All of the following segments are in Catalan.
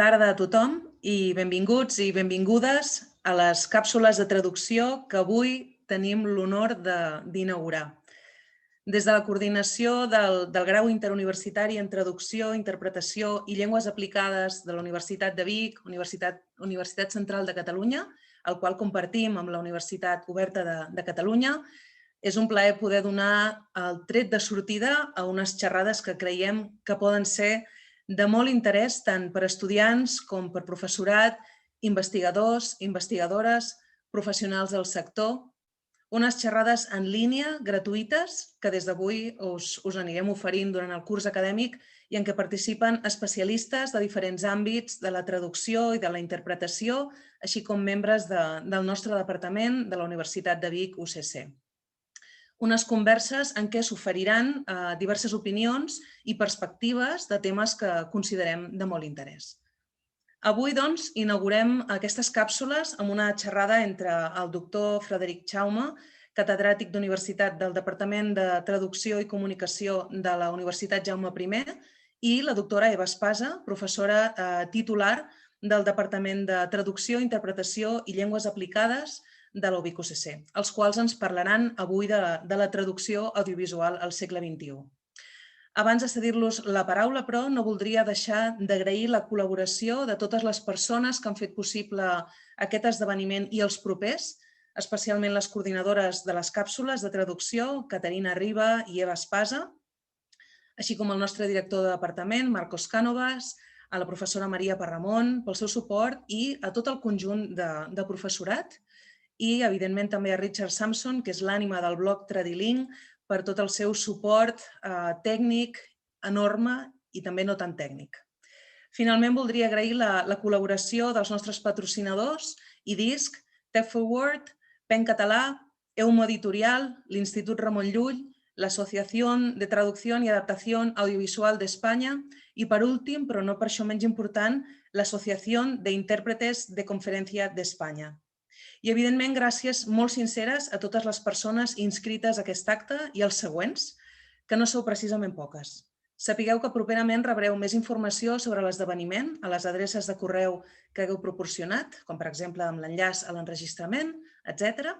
Tarda a tothom i benvinguts i benvingudes a les càpsules de traducció que avui tenim l'honor d'inaugurar. Des de la coordinació del grau interuniversitari en traducció, interpretació i llengües aplicades de la Universitat de Vic, Universitat Central de Catalunya, el qual compartim amb la Universitat Oberta de Catalunya, és un plaer poder donar el tret de sortida a unes xerrades que creiem que poden ser de molt interès tant per estudiants com per professorat, investigadors, investigadores, professionals del sector. Unes xerrades en línia, gratuïtes, que des d'avui us anirem oferint durant el curs acadèmic i en què participen especialistes de diferents àmbits de la traducció i de la interpretació, així com membres del nostre departament de la Universitat de Vic, UCC. Unes converses en què s'oferiran diverses opinions i perspectives de temes que considerem de molt interès. Avui, doncs, inaugurem aquestes càpsules amb una xerrada entre el doctor Frederic Jaume, catedràtic d'Universitat del Departament de Traducció i Comunicació de la Universitat Jaume I, i la doctora Eva Espasa, professora titular del Departament de Traducció, Interpretació i Llengües Aplicades de la UVic-UCC, els quals ens parlaran avui de la traducció audiovisual al segle XXI. Abans de cedir-los la paraula, però, no voldria deixar d'agrair la col·laboració de totes les persones que han fet possible aquest esdeveniment i els propers, especialment les coordinadores de les càpsules de traducció, Caterina Riba i Eva Espasa, així com el nostre director de departament, Marcos Cánovas, a la professora Maria Parramon pel seu suport i a tot el conjunt de professorat, i, evidentment, també a Richard Sampson, que és l'ànima del blog Tradilink, per tot el seu suport tècnic enorme i també no tan tècnic. Finalment, voldria agrair la col·laboració dels nostres patrocinadors, IDISC, TechForward, PEN Català, EUMO Editorial, l'Institut Ramon Llull, l'Associació de Traducció i Adaptació Audiovisual d'Espanya i, per últim, però no per això menys important, l'Associació d'Intèrpretes de Conferència d'Espanya. I, evidentment, gràcies molt sinceres a totes les persones inscrites a aquest acte i als següents, que no sou precisament poques. Sapigueu que properament rebreu més informació sobre l'esdeveniment a les adreces de correu que hagueu proporcionat, com per exemple amb l'enllaç a l'enregistrament, etc.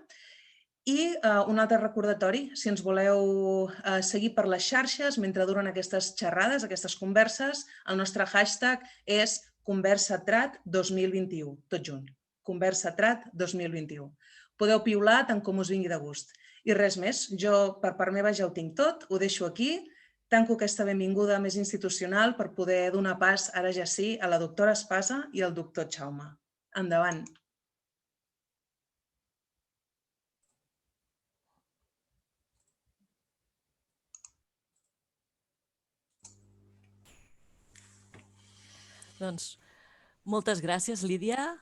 I un altre recordatori, si ens voleu seguir per les xarxes mentre duren aquestes xerrades, aquestes converses, el nostre hashtag és ConversaTrad2021, tot junt. ConversaTrad 2021. Podeu piular tant com us vingui de gust. I res més, jo per part meva ja ho tinc tot, ho deixo aquí, tanco aquesta benvinguda més institucional per poder donar pas ara ja sí a la doctora Espasa i al doctor Jaume. Endavant. Doncs moltes gràcies, Lídia.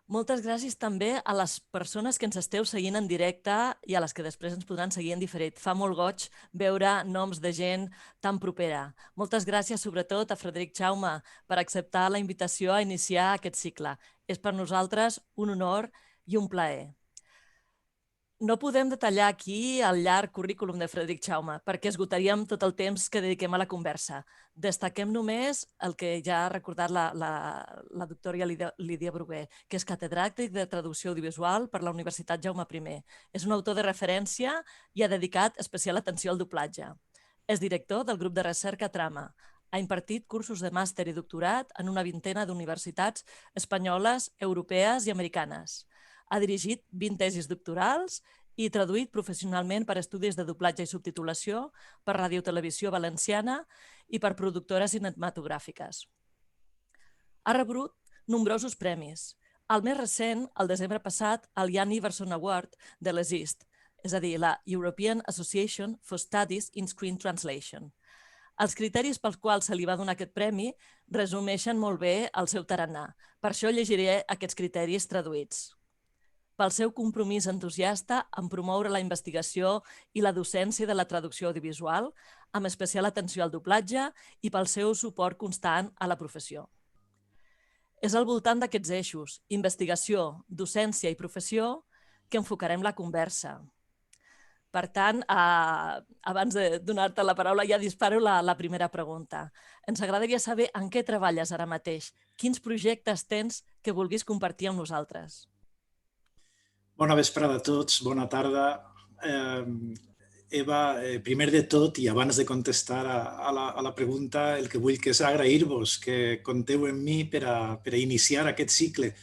Moltes gràcies també a les persones que ens esteu seguint en directe i a les que després ens podran seguir en diferit. Fa molt goig veure noms de gent tan propera. Moltes gràcies sobretot a Frederic Jaume per acceptar la invitació a iniciar aquest cicle. És per nosaltres un honor i un plaer. No podem detallar aquí el llarg currículum de Frederic Jaume perquè esgotaríem tot el temps que dediquem a la conversa. Destaquem només el que ja ha recordat la doctora Lídia Bruguer, que és catedràtic de traducció audiovisual per la Universitat Jaume I. És un autor de referència i ha dedicat especial atenció al doblatge. És director del grup de recerca Trama. Ha impartit cursos de màster i doctorat en una vintena d'universitats espanyoles, europees i americanes. Ha dirigit 20 tesis doctorals i traduït professionalment per estudis de doblatge i subtitulació, per Ràdio Televisió Valenciana i per productores cinematogràfiques. Ha rebut nombrosos premis. El més recent, el desembre passat, el Jan Iverson Award de l'ESIST, és a dir, la European Association for Studies in Screen Translation. Els criteris pels quals se li va donar aquest premi resumeixen molt bé el seu tarannà. Per això llegiré aquests criteris traduïts. Pel seu compromís entusiasta en promoure la investigació i la docència de la traducció audiovisual, amb especial atenció al doblatge i pel seu suport constant a la professió. És al voltant d'aquests eixos, investigació, docència i professió, que enfocarem la conversa. Per tant, abans de donar-te la paraula, ja disparo la primera pregunta. Ens agradaria saber en què treballes ara mateix. Quins projectes tens que vulguis compartir amb nosaltres? Bona vesprada a tots, bona tarda. Eva, primer de tot, i abans de contestar a la pregunta, el que vull que és agrair-vos que compteu amb mi per a iniciar aquest cicle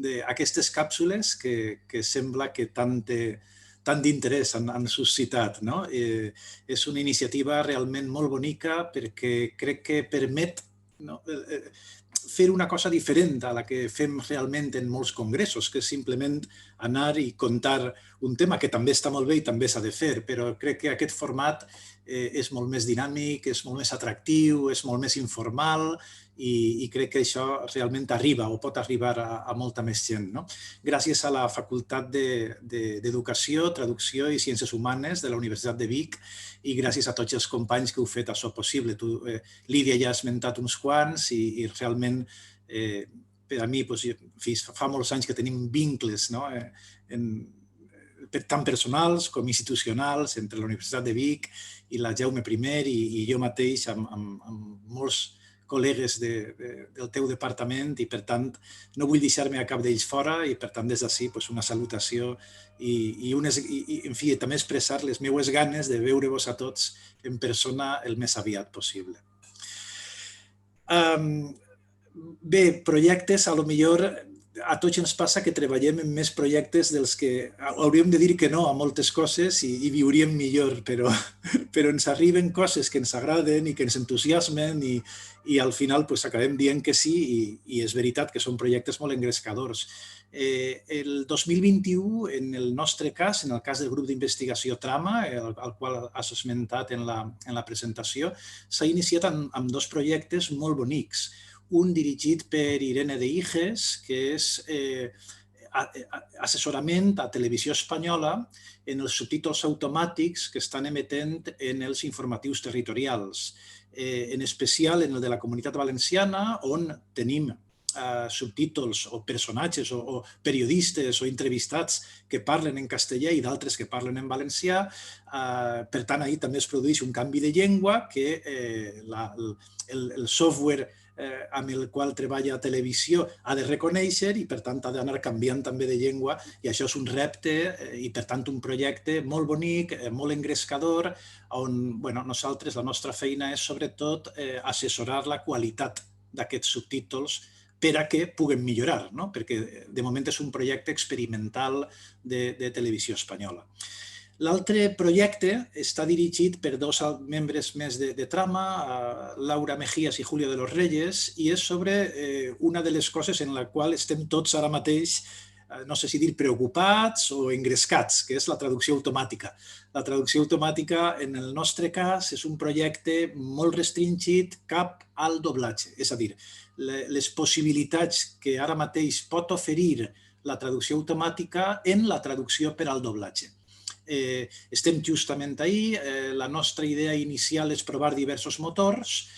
d'aquestes càpsules que sembla que tant d'interès han suscitat. No? És una iniciativa realment molt bonica perquè crec que permet fer una cosa diferent a la que fem realment en molts congressos, que és simplement anar i contar un tema que també està molt bé i també s'ha de fer, però crec que aquest format és molt més dinàmic, és molt més atractiu, és molt més informal i crec que això realment arriba o pot arribar a molta més gent. No? Gràcies a la Facultat d'Educació, Traducció i Ciències Humanes de la Universitat de Vic i gràcies a tots els companys que heu fet això possible. Tu, Lídia, ja has esmentat uns quants i realment per a mi fa molts anys que tenim vincles tant personals com institucionals entre la Universitat de Vic i la Jaume I i jo mateix amb molts col·legues del teu departament i, per tant, no vull deixar-me a cap d'ells fora i, per tant, des d'ací una salutació i en fi, també expressar les meues ganes de veure-vos a tots en persona el més aviat possible. Bé, projectes, a lo millor a tots ens passa que treballem en més projectes dels que hauríem de dir que no a moltes coses i viuríem millor, però ens arriben coses que ens agraden i que ens entusiasmen i al final acabem dient que sí i és veritat que són projectes molt engrescadors. El 2021, en el nostre cas, en el cas del grup d'investigació Trama, al qual has esmentat en la presentació, s'ha iniciat amb dos projectes molt bonics. Un dirigit per Irene de Hijes, que és assessorament a Televisió Espanyola en els subtítols automàtics que estan emetent en els informatius territorials, en especial en el de la Comunitat Valenciana, on tenim subtítols o personatges o periodistes o entrevistats que parlen en castellà i d'altres que parlen en valencià. Per tant, ahir també es produeix un canvi de llengua que el software amb el qual treballa a televisió ha de reconèixer i, per tant, ha d'anar canviant també de llengua i això és un repte i, per tant, un projecte molt bonic, molt engrescador, on nosaltres, la nostra feina és, sobretot, assessorar la qualitat d'aquests subtítols per a que puguen millorar, perquè de moment és un projecte experimental de Televisió Espanyola. L'altre projecte està dirigit per dos membres més de Trama, Laura Mejías i Julio de los Reyes, i és sobre una de les coses en la qual estem tots ara mateix, no sé si dir preocupats o engrescats, que és la traducció automàtica. La traducció automàtica, en el nostre cas, és un projecte molt restringit cap al doblatge, és a dir, les possibilitats que ara mateix pot oferir la traducció automàtica en la traducció per al doblatge. Estem justament ahí, la nostra idea inicial és provar diversos motors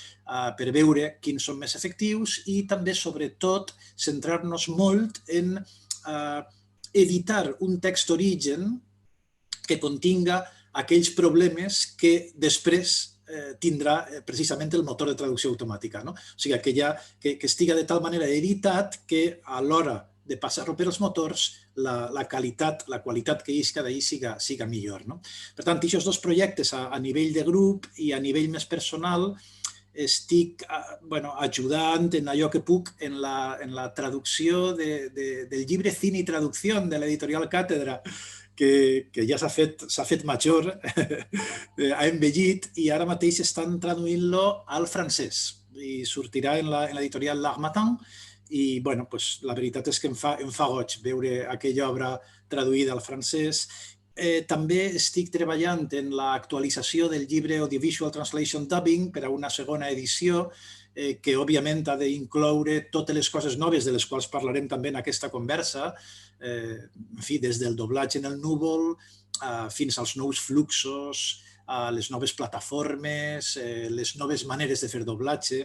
per veure quins són més efectius i també, sobretot, centrar-nos molt en editar un text origen que continga aquells problemes que després tindrà precisament el motor de traducció automàtica. O sigui, que estiga de tal manera editat que a l'hora de passar-ho per els motors, la qualitat que isca d'ahir siga millor. Per tant, aquests dos projectes a nivell de grup i a nivell més personal estic ajudant en allò que puc en la traducció del llibre Cine i Traducció de l'editorial Càtedra, que ja s'ha fet major, ha envellit i ara mateix estan traduint-lo al francès i sortirà en l'editorial L'Harmattan. I la veritat és que em fa goig veure aquella obra traduïda al francès. També estic treballant en l'actualització del llibre Audiovisual Translation Dubbing per a una segona edició que, òbviament, ha d'incloure totes les coses noves de les quals parlarem també en aquesta conversa, en fi, des del doblatge en el núvol fins als nous fluxos les noves plataformes, les noves maneres de fer doblatge.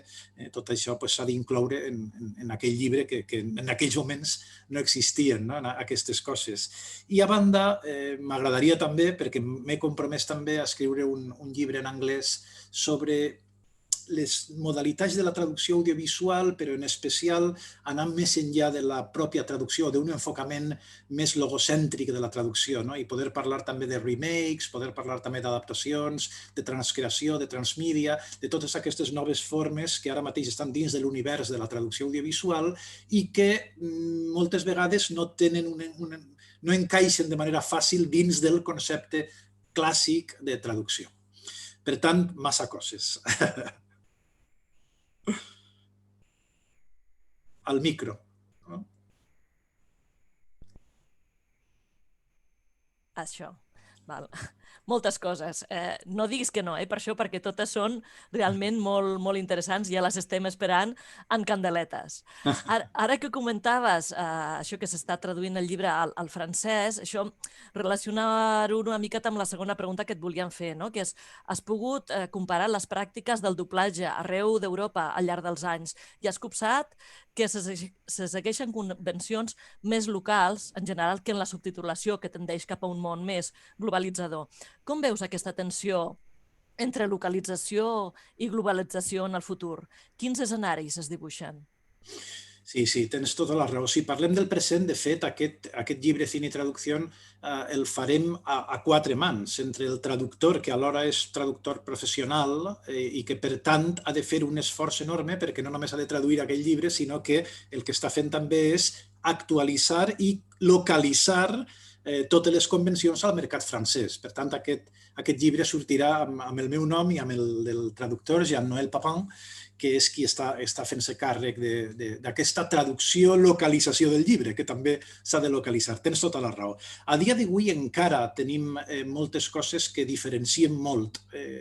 Tot això s'ha d'incloure en aquell llibre que en aquells moments no existien, aquestes coses. I a banda, m'agradaria també, perquè m'he compromès també a escriure un llibre en anglès sobre les modalitats de la traducció audiovisual, però en especial anant més enllà de la pròpia traducció, d'un enfocament més logocèntric de la traducció, i poder parlar també de remakes, poder parlar també d'adaptacions, de transcreació, de transmídia, de totes aquestes noves formes que ara mateix estan dins de l'univers de la traducció audiovisual i que moltes vegades no encaixen de manera fàcil dins del concepte clàssic de traducció. Per tant, massa coses. Al micro. Això, val. Moltes coses. No diguis que no, per això, perquè totes són realment molt interessants i ja les estem esperant en candeletes. Ara que comentaves això que s'està traduint el llibre al francès, això relacionar-ho una miqueta amb la segona pregunta que et volíem fer, que és, has pogut comparar les pràctiques del doblatge arreu d'Europa al llarg dels anys i has copsat que se segueixen convencions més locals, en general, que en la subtitulació, que tendeix cap a un món més globalitzador. Com veus aquesta tensió entre localització i globalització en el futur? Quins escenaris es dibuixen? Sí, tens tota la raó. Si parlem del present, de fet, aquest llibre Cine i Traducció el farem a quatre mans, entre el traductor, que alhora és traductor professional i que, per tant, ha de fer un esforç enorme perquè no només ha de traduir aquell llibre, sinó que el que està fent també és actualitzar i localitzar totes les convencions al mercat francès. Per tant, aquest llibre sortirà amb el meu nom i amb el del traductor, Jean-Noël Papin, que és qui està fent-se càrrec d'aquesta traducció, localització del llibre, que també s'ha de localitzar. Tens tota la raó. A dia d'avui encara tenim moltes coses que diferencien molt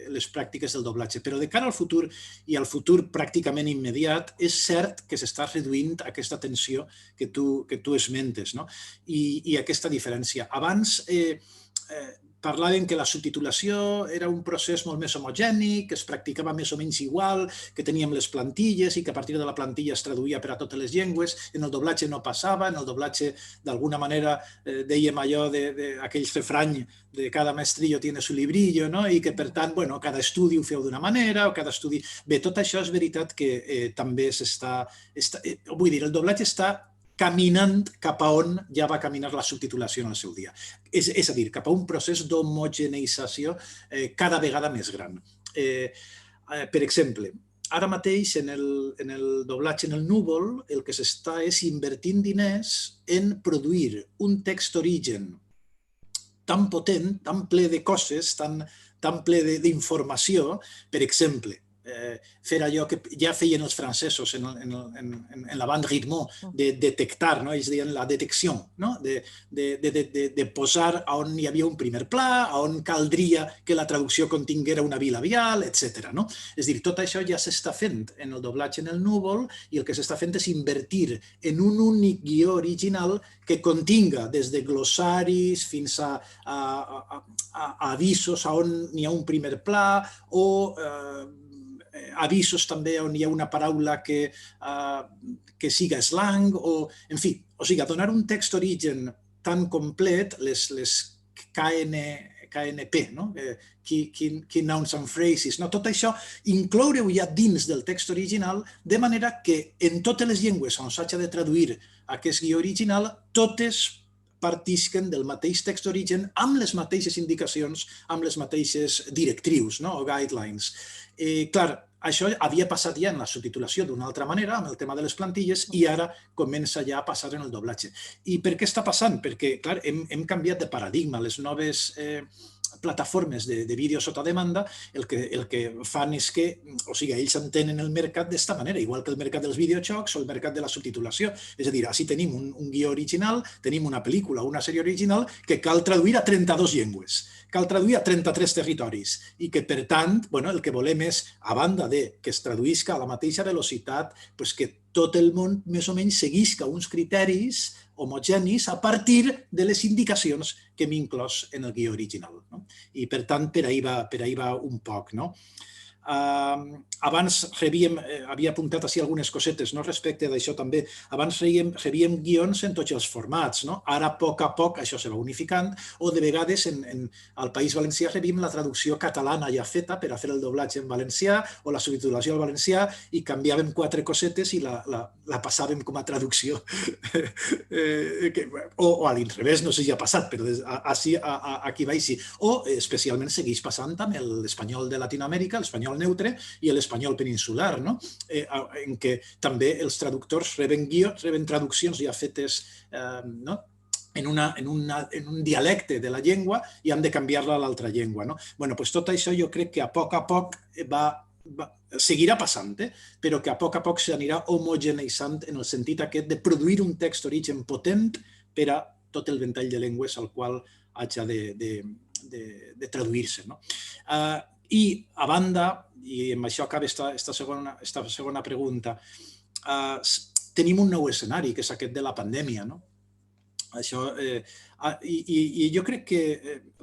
les pràctiques del doblatge, però de cara al futur i al futur pràcticament immediat, és cert que s'està reduint aquesta tensió que tu esmentes i aquesta diferència. Abans parlaven que la subtitulació era un procés molt més homogènic, que es practicava més o menys igual, que teníem les plantilles i que a partir de la plantilla es traduïa per a totes les llengües. En el doblatge no passava, en el doblatge d'alguna manera dèiem allò d'aquell refrany de cada maestrillo tiene su librillo, i que per tant cada estudi ho feu d'una manera o cada estudi... Bé, tot això és veritat que també s'està... Vull dir, el doblatge està caminant cap a on ja va caminar la subtitulació en el seu dia. És a dir, cap a un procés d'homogeneïtzació cada vegada més gran. Per exemple, ara mateix en el doblatge en el núvol el que s'està és invertint diners en produir un text origen tan potent, tan ple de coses, tan ple d'informació, per exemple, fer allò que ja feien els francesos en la bande ritmo, de detectar, ells deien la detecció, de posar on hi havia un primer pla, on caldria que la traducció continguera una bilabial, etc. És a dir, tot això ja s'està fent en el doblatge en el núvol i el que s'està fent és invertir en un únic guió original que continga des de glossaris fins a avisos on hi ha un primer pla o avisos també on hi ha una paraula que siga slang, en fi, o sigui, donar un text origen tan complet, les KNP, Key Nouns and Phrases, tot això, incloure-ho ja dins del text original, de manera que en totes les llengües on s'hagi de traduir aquest guió original, totes partisquen del mateix text origen amb les mateixes indicacions, amb les mateixes directrius o guidelines. Clar, això havia passat ja en la subtitulació d'una altra manera, amb el tema de les plantilles, i ara comença ja a passar en el doblatge. I per què està passant? Perquè, clar, hem canviat de paradigma. Les noves plataformes de vídeo sota demanda el que fan és que, o sigui, ells entenen el mercat d'esta manera, igual que el mercat dels videojocs o el mercat de la subtitulació. És a dir, així tenim un guió original, tenim una pel·lícula o una sèrie original que cal traduir a 32 llengües, cal traduir a 33 territoris i que, per tant, el que volem és, a banda de que es traduïsca a la mateixa velocitat, que tot el món més o menys seguisca uns criteris homogenis a partir de les indicacions que hem inclòs en el guió original. I, per tant, per ahí va un poc. Abans havia apuntat així algunes cosetes respecte d'això també. Abans rebíem guions en tots els formats. Ara, a poc, això se va unificant, o de vegades al País Valencià rebíem la traducció catalana ja feta per a fer el doblatge en valencià o la subtitulació al valencià i canviàvem 4 cosetes i la passàvem com a traducció. O a l'inrevés, no sé si ha passat, però aquí va així. O especialment segueix passant amb l'espanyol de Latinoamèrica, l'espanyol neutre i l'espanyol peninsular, en què també els traductors reben traduccions ja fetes en un dialecte de la llengua i han de canviar-la a l'altra llengua. Tot això jo crec que a poc seguirà passant, però que a poc s'anirà homogeneïtzant en el sentit aquest de produir un text d'origen potent per a tot el ventall de llengües al qual hagi de traduir-se. I, a banda, i amb això acaba esta segona pregunta, tenim un nou escenari, que és aquest de la pandèmia. I jo crec que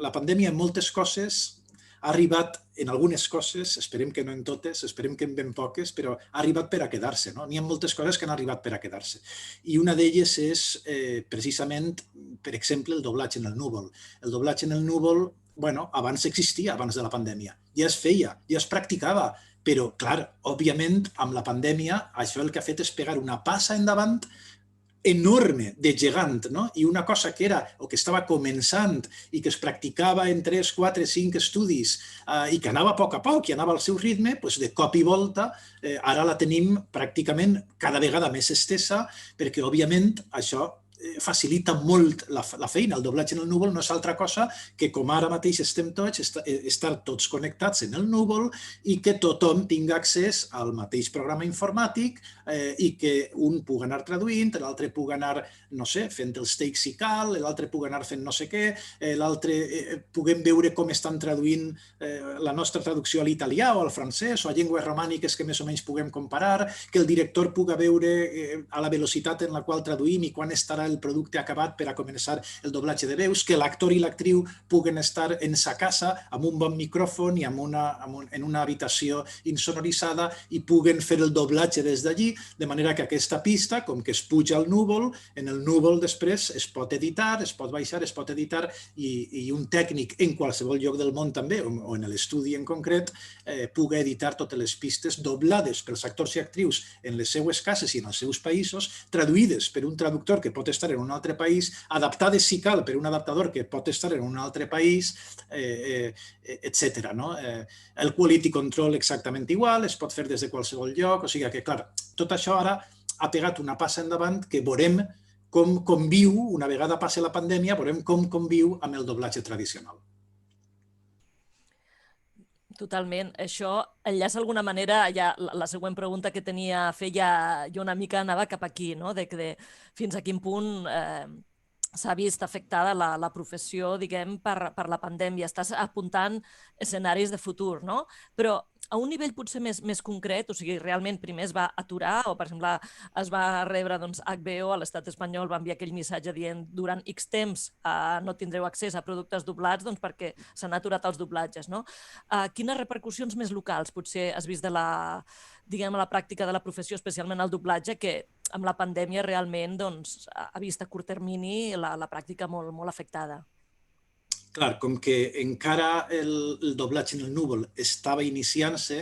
la pandèmia en moltes coses ha arribat, en algunes coses, esperem que no en totes, esperem que en ben poques, però ha arribat per a quedar-se. N'hi ha moltes coses que han arribat per a quedar-se. I una d'elles és, precisament, per exemple, el doblatge en el núvol. El doblatge en el núvol, abans existia, abans de la pandèmia. Ja es feia, ja es practicava, però, clar, òbviament, amb la pandèmia, això el que ha fet és pegar una passa endavant enorme, de gegant, i una cosa que era o que estava començant i que es practicava en 3, 4, 5 estudis i que anava a poc i anava al seu ritme, de cop i volta ara la tenim pràcticament cada vegada més estesa perquè, òbviament, això facilita molt la feina. El doblatge en el núvol no és altra cosa que, com ara mateix estem tots, estar tots connectats en el núvol i que tothom tingui accés al mateix programa informàtic i que un pugui anar traduint, l'altre pugui anar, no sé, fent els takes si cal, l'altre pugui anar fent no sé què, l'altre puguem veure com estan traduint la nostra traducció a l'italià o al francès o a llengües romàniques que més o menys puguem comparar, que el director pugui veure a la velocitat en la qual traduïm i quan estarà el producte acabat per a començar el doblatge de veus, que l'actor i l'actriu puguen estar en sa casa amb un bon micròfon i en una habitació insonoritzada i puguen fer el doblatge des d'allí, de manera que aquesta pista, com que es puja al núvol, en el núvol després es pot editar, es pot baixar, es pot editar i un tècnic en qualsevol lloc del món també, o en l'estudi en concret, pugui editar totes les pistes doblades pels actors i actrius en les seues cases i en els seus països, traduïdes per un traductor que pot estar en un altre país, adaptades si cal per un adaptador que pot estar en un altre país, etc. El quality control exactament igual, es pot fer des de qualsevol lloc, o sigui que, clar, tot això ara ha pegat una passa endavant que veurem com conviu, una vegada passi la pandèmia, veurem com conviu amb el doblatge tradicional. Totalment. Això enllaça d'alguna manera, ja la següent pregunta que tenia a fer ja una mica anava cap aquí, de fins a quin punt s'ha vist afectada la professió, diguem, per la pandèmia. Estàs apuntant escenaris de futur, no? Però a un nivell potser més concret, o sigui, realment primer es va aturar o, per exemple, es va rebre HBO a l'estat espanyol, va enviar aquell missatge dient durant X temps no tindreu accés a productes doblats perquè s'han aturat els doblatges, no? Quines repercussions més locals potser has vist de la pràctica de la professió, especialment el doblatge, que amb la pandèmia realment ha vist a curt termini la pràctica molt afectada? Clar, com que encara el doblatge en el núvol estava iniciant-se,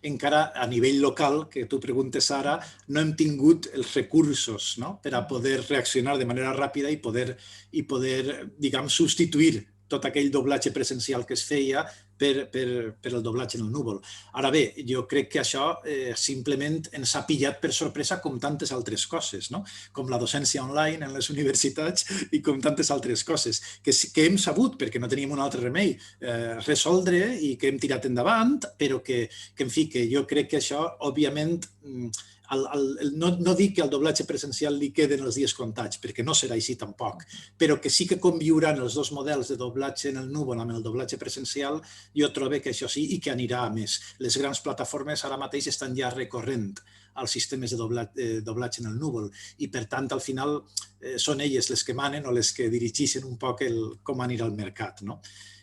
encara a nivell local, que tu preguntes ara, no hem tingut els recursos per a poder reaccionar de manera ràpida i poder, diguem, substituir tot aquell doblatge presencial que es feia per el doblatge en el núvol. Ara bé, jo crec que això simplement ens ha pillat per sorpresa com tantes altres coses, com la docència online en les universitats i com tantes altres coses que hem sabut, perquè no teníem un altre remei, resoldre i que hem tirat endavant, però que, en fi, que jo crec que això, òbviament, no dic que al doblatge presencial li queden els dies comptats, perquè no serà així tampoc, però que sí que conviuran els dos models de doblatge en el núvol amb el doblatge presencial, jo trobo que això sí i que anirà a més. Les grans plataformes ara mateix estan ja recorrent als sistemes de doblatge en el núvol i, per tant, al final són elles les que manen o les que dirigeixen un poc com anirà el mercat, no?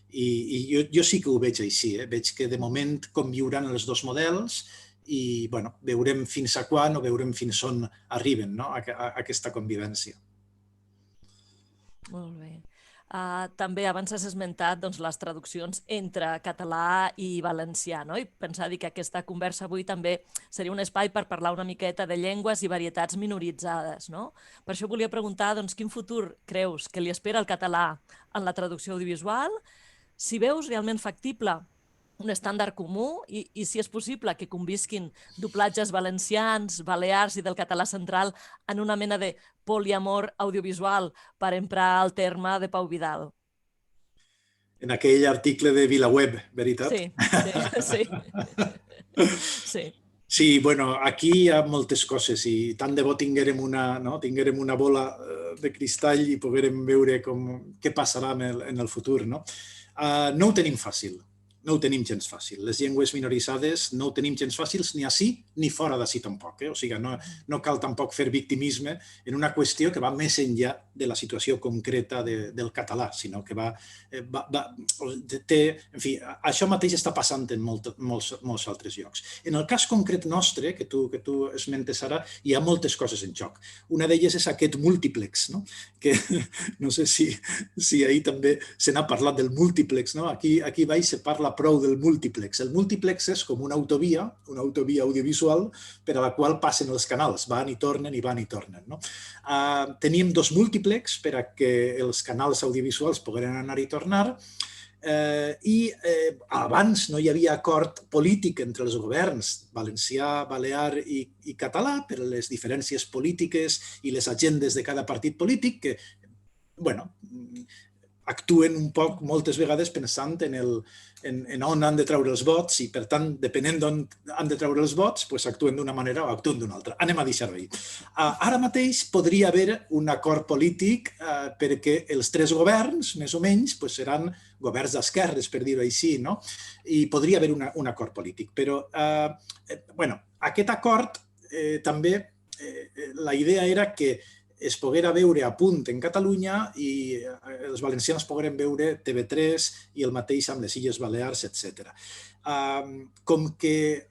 I jo sí que ho veig així, veig que de moment conviuran els dos models i veurem fins a quan o veurem fins on arriben aquesta convivència. Molt bé. També abans has esmentat les traduccions entre català i valencià, no? I pensar que aquesta conversa avui també seria un espai per parlar una miqueta de llengües i varietats minoritzades, no? Per això volia preguntar quin futur creus que li espera el català en la traducció audiovisual, si veus realment factible un estàndard comú i si és possible que convisquin doblatges valencians, balears i del català central en una mena de poliamor audiovisual, per emprar el terme de Pau Vidal. En aquell article de VilaWeb, veritat? Sí. Sí, aquí hi ha moltes coses i tant de bo tinguérem una bola de cristall i poguérem veure què passarà en el futur. No ho tenim fàcil. No ho tenim gens fàcil. Les llengües minoritzades no ho tenim gens fàcils ni ací ni fora d'ací tampoc. O sigui, no cal tampoc fer victimisme en una qüestió que va més enllà de la situació concreta del català, sinó que en fi, això mateix està passant en molts altres llocs. En el cas concret nostre, que tu esmentes ara, hi ha moltes coses en joc. Una d'elles és aquest múltiplex, que no sé si ahir també se n'ha parlat del múltiplex. Aquí baix se parla prou del múltiplex. El múltiplex és com una autovia audiovisual per a la qual passen els canals, van i tornen. Teníem 2 múltiplex per a que els canals audiovisuals pogueren anar i tornar i abans no hi havia acord polític entre els governs valencià, balear i català per les diferències polítiques i les agendes de cada partit polític que, actuen un poc moltes vegades pensant en on han de treure els vots i, per tant, depenent d'on han de treure els vots, actuen d'una manera o actuen d'una altra. Anem a deixar-ho ahí. Ara mateix podria haver un acord polític perquè els 3 governs, més o menys, seran governs d'esquerres, per dir-ho així, i podria haver un acord polític. Però, aquest acord també, la idea era que es poguera veure a punt en Catalunya i els valencians pogueren veure TV3 i el mateix amb les Illes Balears, etc. Com que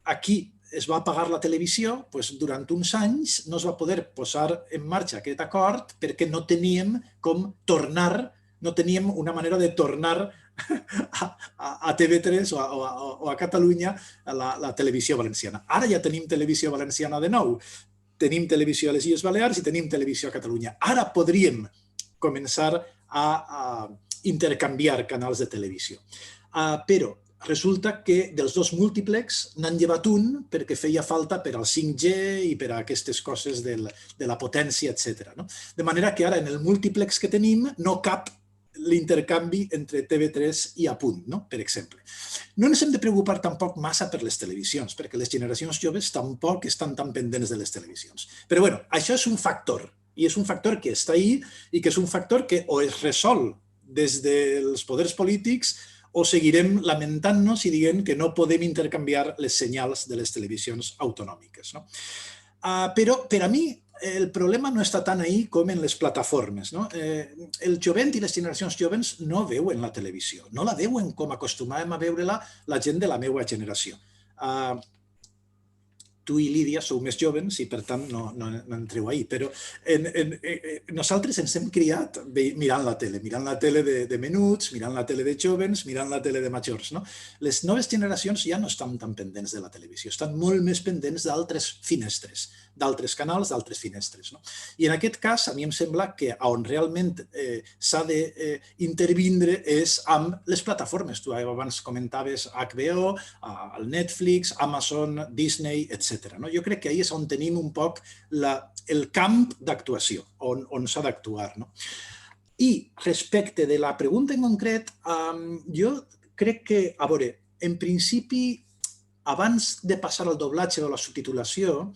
aquí es va apagar la televisió, durant uns anys no es va poder posar en marxa aquest acord perquè no teníem com tornar, no teníem una manera de tornar a TV3 o a Catalunya la televisió valenciana. Ara ja tenim televisió valenciana de nou. Tenim televisió a les Illes Balears i tenim televisió a Catalunya. Ara podríem començar a intercanviar canals de televisió. Però resulta que dels 2 múltiplex n'han llevat un perquè feia falta per al 5G i per a aquestes coses de la potència, etc. De manera que ara en el múltiplex que tenim no cap l'intercanvi entre TV3 i A Punt, per exemple. No ens hem de preocupar tampoc massa per les televisions, perquè les generacions joves tampoc estan tan pendents de les televisions. Però això és un factor, i és un factor que està ahí i que és un factor que o es resol des dels poders polítics o seguirem lamentant-nos i dient que no podem intercanviar les senyals de les televisions autonòmiques. Però per a mi el problema no està tant ahí com en les plataformes. El jovent i les generacions joves no veuen la televisió, no la veuen com acostumàvem a veure-la la gent de la meva generació. Tu i Lídia sou més joves i, per tant, no entreu ahí. Però nosaltres ens hem criat mirant la tele de menuts, mirant la tele de joves, mirant la tele de majors. Les noves generacions ja no estan tan pendents de la televisió, estan molt més pendents d'altres finestres, d'altres canals, d'altres finestres. I en aquest cas, a mi em sembla que on realment s'ha d'intervindre és amb les plataformes. Tu abans comentaves HBO, el Netflix, Amazon, Disney, etc. Jo crec que ahí és on tenim un poc el camp d'actuació, on s'ha d'actuar. I respecte de la pregunta en concret, jo crec que, a veure, en principi, abans de passar al doblatge o la subtitulació,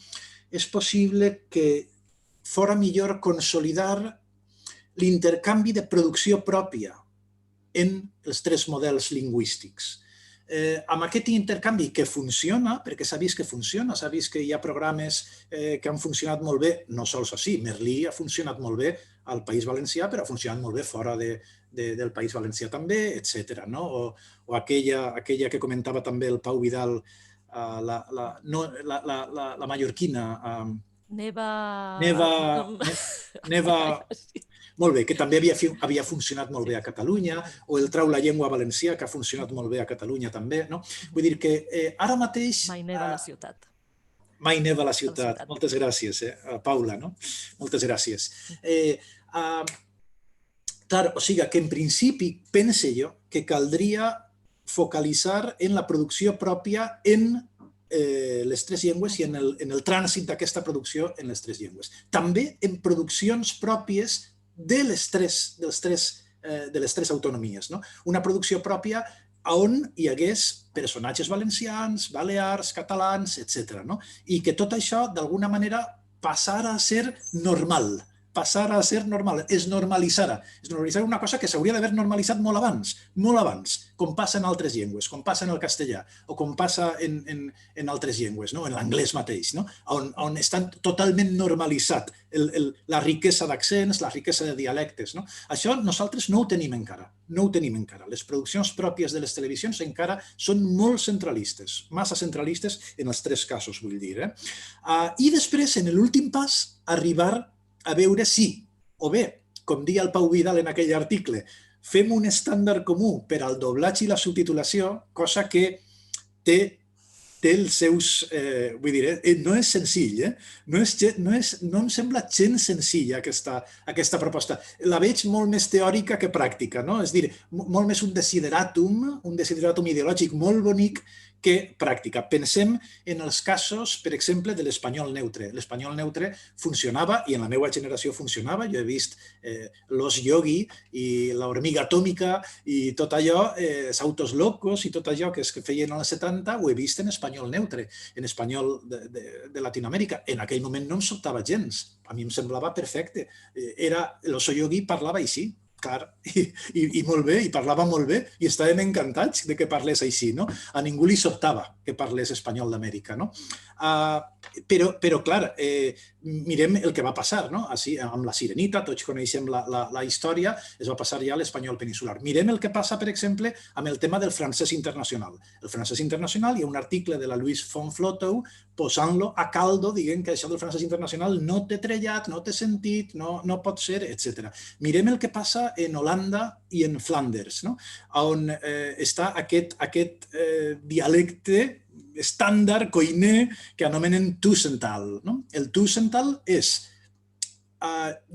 és possible que fora millor consolidar l'intercanvi de producció pròpia en els 3 models lingüístics. amb aquest intercanvi que funciona, perquè s'ha vist que funciona, s'ha vist que hi ha programes que han funcionat molt bé, no sols així, Merlí ha funcionat molt bé al País Valencià, però ha funcionat molt bé fora del País Valencià també, etc. O aquella que comentava també el Pau Vidal, la mallorquina. Neva... Molt bé, que també havia funcionat molt bé a Catalunya, o el Trau la llengua valencià, que ha funcionat molt bé a Catalunya també. Vull dir que ara mateix... Mai neva a la ciutat. Mai neva a la ciutat. Moltes gràcies, Paula. Moltes gràcies. Clar, o sigui que en principi pense jo que caldria focalitzar en la producció pròpia en les tres llengües i en el trànsit d'aquesta producció en les tres llengües. També en produccions pròpies de les tres autonomies. Una producció pròpia on hi hagués personatges valencians, balears, catalans, etc. I que tot això, d'alguna manera, passara a ser normal. Es normalitzara. Es normalitzara una cosa que s'hauria d'haver normalitzat molt abans, com passa en altres llengües, com passa en el castellà, o com passa en altres llengües, en l'anglès mateix, on està totalment normalitzat la riquesa d'accents, la riquesa de dialectes. Això nosaltres no ho tenim encara. Les produccions pròpies de les televisions encara són molt centralistes, massa centralistes en els tres casos, vull dir. I després, en l'últim pas, arribar a veure si, o bé, com deia el Pau Vidal en aquell article, fem un estàndard comú per al doblatge i la subtitulació, cosa que té els seus... Vull dir, no és senzill, no em sembla gens senzilla aquesta proposta. La veig molt més teòrica que pràctica, és a dir, molt més un desideratum ideològic molt bonic que pràctica. Pensem en els casos, per exemple, de l'espanyol neutre. L'espanyol neutre funcionava, i en la meva generació funcionava. Jo he vist Los Yogi i la hormiga atòmica i tot allò, Autos Locos i tot allò que feien als 70, ho he vist en espanyol neutre, en espanyol de Latinoamèrica. En aquell moment no em sobtava gens. A mi em semblava perfecte. L'Oso Yogi parlava així. Clar, i molt bé, i parlava molt bé, i estàvem encantats de que parlés així. A ningú li sobtava que parlés espanyol d'Amèrica. Però, clar, mirem el que va passar. Amb la Sirenita, tots coneixem la història, es va passar ja a l'espanyol peninsular. Mirem el que passa, per exemple, amb el tema del francès internacional. El francès internacional, hi ha un article de la Louise von Flotow posant-lo a caldo, dient que això del francès internacional no té trellat, no té sentit, no pot ser, etc. Mirem el que passa en Holanda i en Flanders, on està aquest dialecte estàndard, coiné, que anomenen Tussental. El Tussental és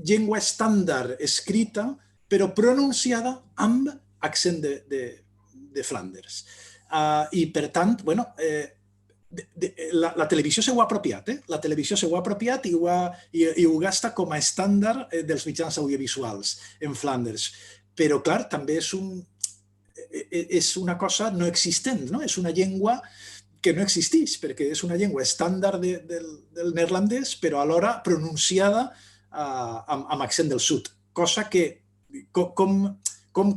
llengua estàndard escrita, però pronunciada amb accent de Flanders. I, per tant, la televisió s'ho ha apropiat. La televisió s'ho ha apropiat i ho gasta com a estàndard dels mitjans audiovisuals en Flanders. Però, clar, també és una cosa no existent, és una llengua que no existeix, perquè és una llengua estàndard del neerlandès, però alhora pronunciada amb accent del sud. Cosa que, com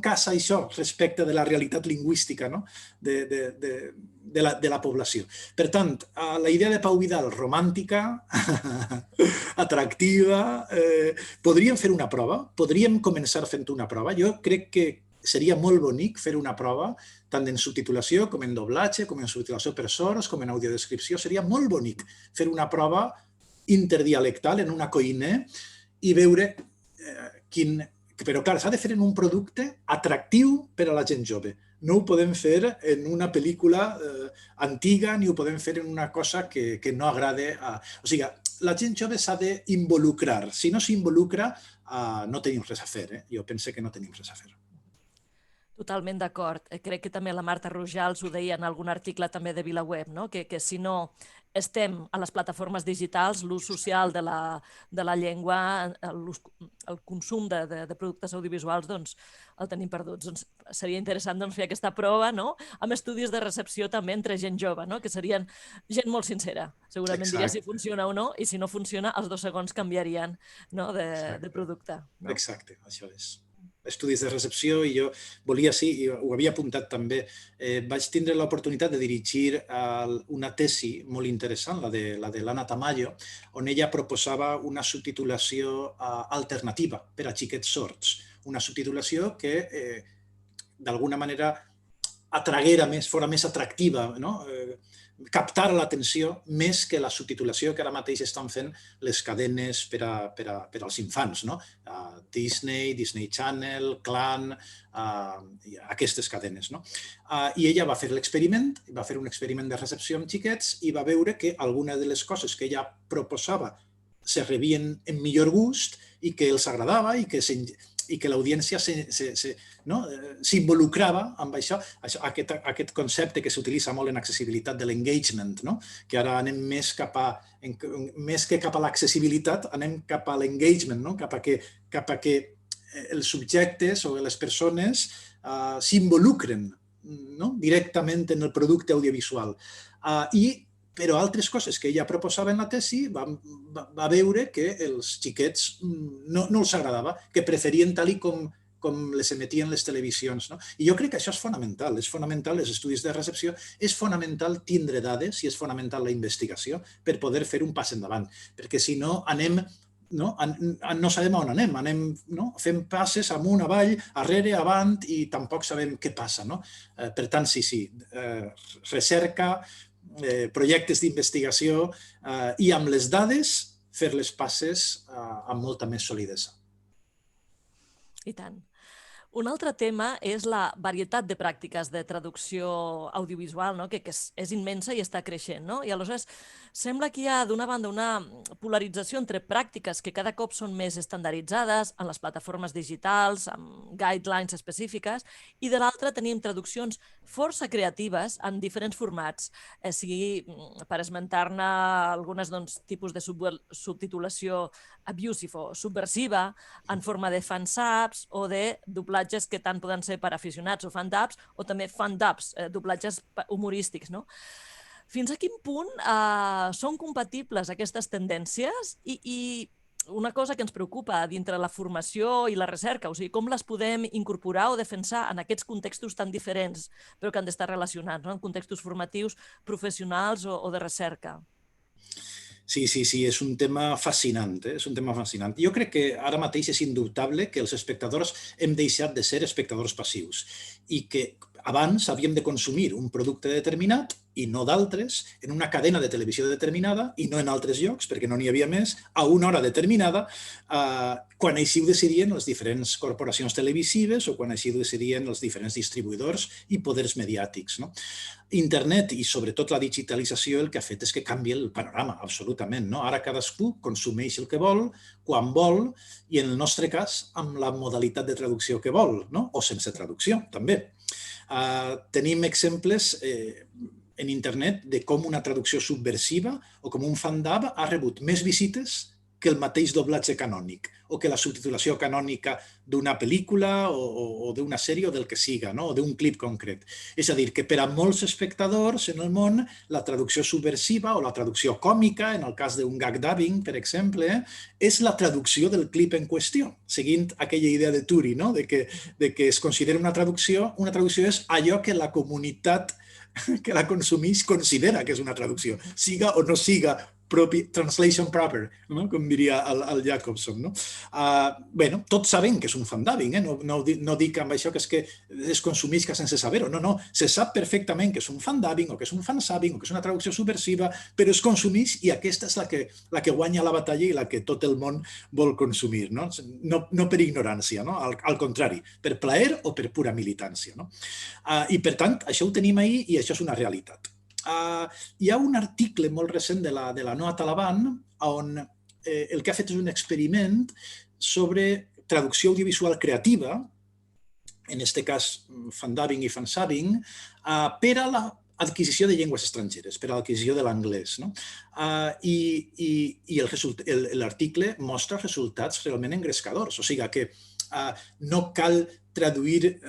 casa això respecte de la realitat lingüística de la població. Per tant, la idea de Pau Vidal, romàntica, atractiva, podríem fer una prova, podríem començar fent una prova. Jo crec que seria molt bonic fer una prova, tant en subtitulació com en doblatge, com en subtitulació per sords, com en audiodescripció. Seria molt bonic fer una prova interdialectal en una coïne i veure quin... Però, clar, s'ha de fer en un producte atractiu per a la gent jove. No ho podem fer en una pel·lícula antiga ni ho podem fer en una cosa que no agrada a... O sigui, la gent jove s'ha d'involucrar. Si no s'involucra, no tenim res a fer. Jo penso que no tenim res a fer. Totalment d'acord. Crec que també la Marta Rojals ho deia en algun article també de VilaWeb, que si no estem a les plataformes digitals, l'ús social de la llengua, el consum de productes audiovisuals, doncs el tenim perduts. Seria interessant fer aquesta prova amb estudis de recepció també entre gent jove, que serien gent molt sincera. Segurament diria si funciona o no, i si no funciona, els 2 segons canviarien de producte. Exacte, això és. estudis de recepció i jo volia, sí, i ho havia apuntat també, vaig tindre l'oportunitat de dirigir una tesi molt interessant, la de l'Anna Tamayo, on ella proposava una subtitulació alternativa per a xiquets sords, una subtitulació que d'alguna manera atraguera més, fora més atractiva, no? Captar l'atenció més que la subtitulació que ara mateix estan fent les cadenes per als infants, no? Disney, Disney Channel, Clan, aquestes cadenes, no? I ella va fer l'experiment, va fer un experiment de recepció amb xiquets i va veure que algunes de les coses que ella proposava se rebien en millor gust i que els agradava i que l'audiència s'involucrava amb això, aquest concepte que s'utilitza molt en accessibilitat de l'engagement, que ara anem més que cap a l'accessibilitat, anem cap a l'engagement, cap a que els subjectes o les persones s'involucren directament en el producte audiovisual. Però altres coses que ella proposava en la tesi va veure que els xiquets no els agradava, que preferien tal i com les emetien les televisions. I jo crec que això és fonamental els estudis de recepció, és fonamental tindre dades i és fonamental la investigació per poder fer un pas endavant, perquè si no no sabem on anem fent passes amunt, avall, arrere, avant i tampoc sabem què passa. Per tant, sí, recerca, projectes d'investigació i amb les dades fer les passes amb molta més solidesa. I tant. Un altre tema és la varietat de pràctiques de traducció audiovisual, que és immensa i està creixent. I aleshores sembla que hi ha, d'una banda, una polarització entre pràctiques que cada cop són més estandarditzades en les plataformes digitals, amb guidelines específiques, i de l'altra tenim traduccions força creatives en diferents formats, sigui per esmentar-ne algunes tipus de subtitulació abusive o subversiva, en forma de fansubs o de doblatges que tant poden ser per aficionats o fandubs, o també fandubs, doblatges humorístics. Fins a quin punt són compatibles aquestes tendències i una cosa que ens preocupa dintre la formació i la recerca, o sigui, com les podem incorporar o defensar en aquests contextos tan diferents, però que han d'estar relacionats, en contextos formatius, professionals o de recerca? Sí, és un tema fascinant, és un tema fascinant. Jo crec que ara mateix és indubtable que els espectadors hem deixat de ser espectadors passius i que abans havíem de consumir un producte determinat i no d'altres, en una cadena de televisió determinada i no en altres llocs, perquè no n'hi havia més, a una hora determinada, quan així ho decidien les diferents corporacions televisives o quan així ho decidien els diferents distribuïdors i poders mediàtics. Internet i sobretot la digitalització el que ha fet és que canvia el panorama, absolutament. Ara cadascú consumeix el que vol, quan vol, i en el nostre cas amb la modalitat de traducció que vol, o sense traducció, també. Tenim exemples en internet de com una traducció subversiva o com un fandub ha rebut més visites que el mateix doblatge canònic o que la subtitulació canònica d'una pel·lícula o d'una sèrie o del que siga, o d'un clip concret. És a dir, que per a molts espectadors en el món la traducció subversiva o la traducció còmica, en el cas d'un gag dubbing, per exemple, és la traducció del clip en qüestió, seguint aquella idea de Turi, de que es considera una traducció és allò que la comunitat que la consumeix considera que és una traducció, siga o no siga translation proper, com diria el Jacobson. Bé, tots sabem que és un fandubbing, no dic amb això que és que es consumeix sense saber-ho, no, se sap perfectament que és un fandubbing o que és un fansubbing o que és una traducció subversiva, però es consumeix i aquesta és la que guanya la batalla i la que tot el món vol consumir, no per ignorància, al contrari, per plaer o per pura militància. I per tant, això ho tenim ahir i això és una realitat. Hi ha un article molt recent de la Noa Talaban on el que ha fet és un experiment sobre traducció audiovisual creativa, en aquest cas fandubbing i fansubbing, per a l'adquisició de llengües estrangeres, per a l'adquisició de l'anglès. I l'article mostra resultats realment engrescadors, o sigui que no cal traduir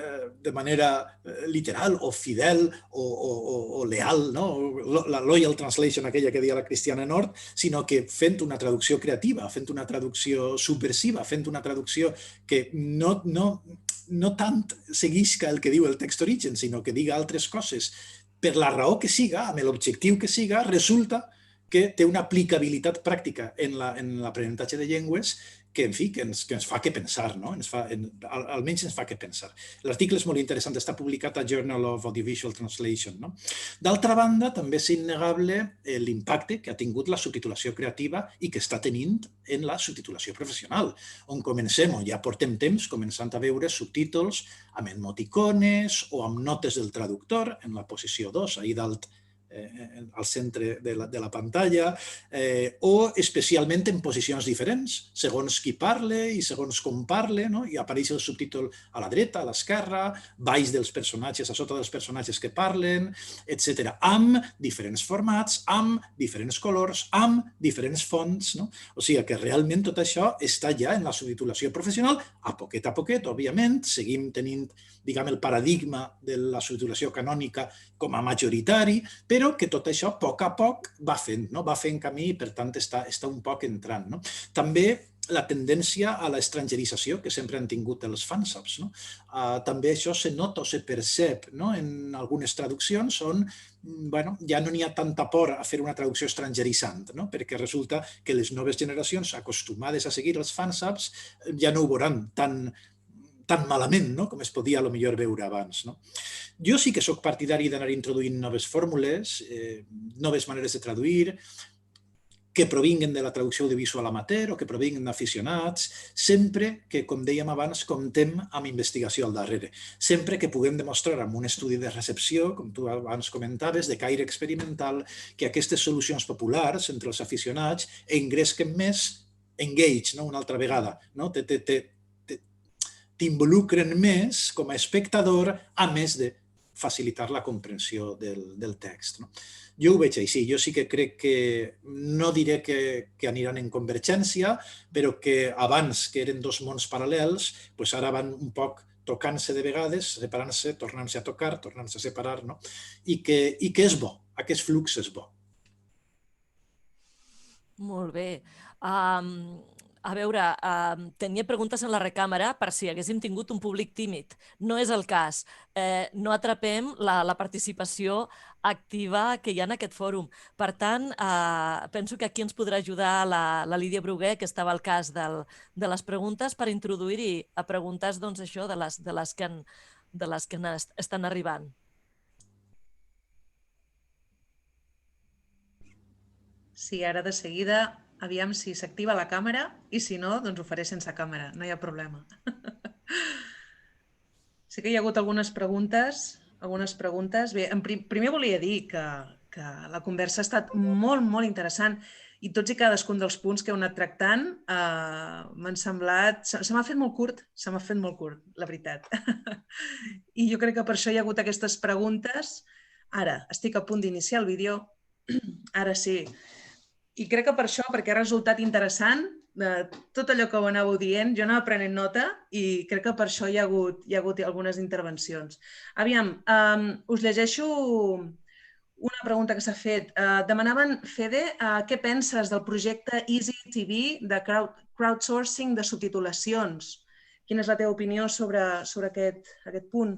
de manera literal o fidel o leal, la loyal translation aquella que deia la Cristiana Nord, sinó que fent una traducció creativa, fent una traducció subversiva, fent una traducció que no no tant seguisca el que diu el text origen, sinó que diga altres coses, per la raó que siga, amb l'objectiu que siga, resulta que té una aplicabilitat pràctica en l'aprenentatge de llengües que, en fi, que ens fa que pensar, no? Almenys ens fa que pensar. L'article és molt interessant, està publicat a Journal of Audiovisual Translation. No? D'altra banda, també és innegable l'impacte que ha tingut la subtitulació creativa i que està tenint en la subtitulació professional, on comencem, on ja portem temps començant a veure subtítols amb emoticones o amb notes del traductor en la posició 2, ahí dalt al centre de la pantalla, o especialment en posicions diferents, segons qui parle i segons com parle, no? I apareix el subtítol a la dreta, a l'esquerra, baix dels personatges, a sota dels personatges que parlen, etc. Amb diferents formats, amb diferents colors, amb diferents fonts. No? O sigui que realment tot això està ja en la subtitulació professional, a poquet, òbviament, seguim tenint, diguem, el paradigma de la subtitulació canònica com a majoritari, però que tot això a poc va fent, no? Va fent camí i, per tant, està un poc entrant. No? També la tendència a l'estrangerització que sempre han tingut els fansubs. No? També això se nota o se percep, no? En algunes traduccions on ja no n'hi ha tanta por a fer una traducció estrangeritzant, no? Perquè resulta que les noves generacions acostumades a seguir els fansubs ja no ho veuran tan malament, no? Com es podia potser veure abans. No? Jo sí que sóc partidari d'anar introduint noves fórmules, noves maneres de traduir, que provinguen de la traducció audiovisual amateur o que provinguen d'aficionats, sempre que, com dèiem abans, comptem amb investigació al darrere. Sempre que puguem demostrar amb un estudi de recepció, com tu abans comentaves, de caire experimental, que aquestes solucions populars entre els aficionats engresquen més, engage, no? Una altra vegada, no? T'involucren més com a espectador, a més de facilitar la comprensió del text. No? Jo ho veig així. Jo sí que crec que, no diré que aniran en convergència, però que abans que eren dos mons paral·lels, doncs ara van un poc tocant-se de vegades, separant-se, tornant-se a tocar, tornant-se a separar, no? I que és bo, aquest flux és bo. Molt bé. A veure, tenia preguntes en la recàmera per si haguéssim tingut un públic tímid. No és el cas. No atrapem la participació activa que hi ha en aquest fòrum. Per tant, penso que aquí ens podrà ajudar la Lídia Bruguer, que estava al cas de les preguntes, per introduir-hi a preguntes això de les que estan arribant. Sí, ara de seguida, aviam si s'activa la càmera i si no, doncs ho faré sense càmera, no hi ha problema. Sí que hi ha hagut algunes preguntes. Bé, primer volia dir que la conversa ha estat molt, molt interessant i tots i cadascun dels punts que heu anat tractant m'han semblat... Se m'ha fet molt curt, la veritat. I jo crec que per això hi ha hagut aquestes preguntes. Ara, estic a punt d'iniciar el vídeo. Ara sí. I crec que per això, perquè ha resultat interessant, tot allò que ho anàveu dient, jo anava prenent nota i crec que per això hi ha hagut algunes intervencions. Aviam, us llegeixo una pregunta que s'ha fet. Demanaven, Fede, què penses del projecte Easy TV de crowdsourcing de subtitulacions? Quina és la teva opinió sobre aquest punt?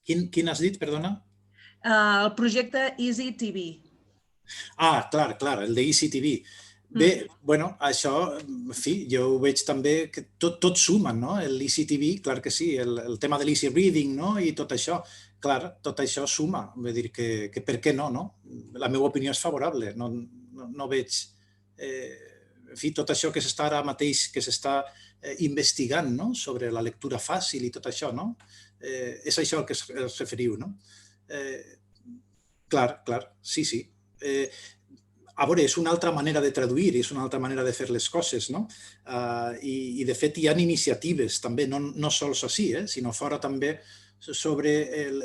Quin has dit, perdona? El projecte Easy TV. Clar, el de EasyTV. Bé, bueno, això, en fi, jo ho veig també que tot suma, no? L'EasyTV, clar que sí, el tema de l'easy reading, no? I tot això, clar, tot això suma. Vull dir que per què no, no? La meva opinió és favorable, no veig... En fi, tot això que s'està ara mateix, que s'està investigant, no? Sobre la lectura fàcil i tot això, no? És això al que es referiu, no? Clar, sí. A veure, és una altra manera de traduir, és una altra manera de fer les coses, no? I de fet hi ha iniciatives també, no sols així, sinó fora també sobre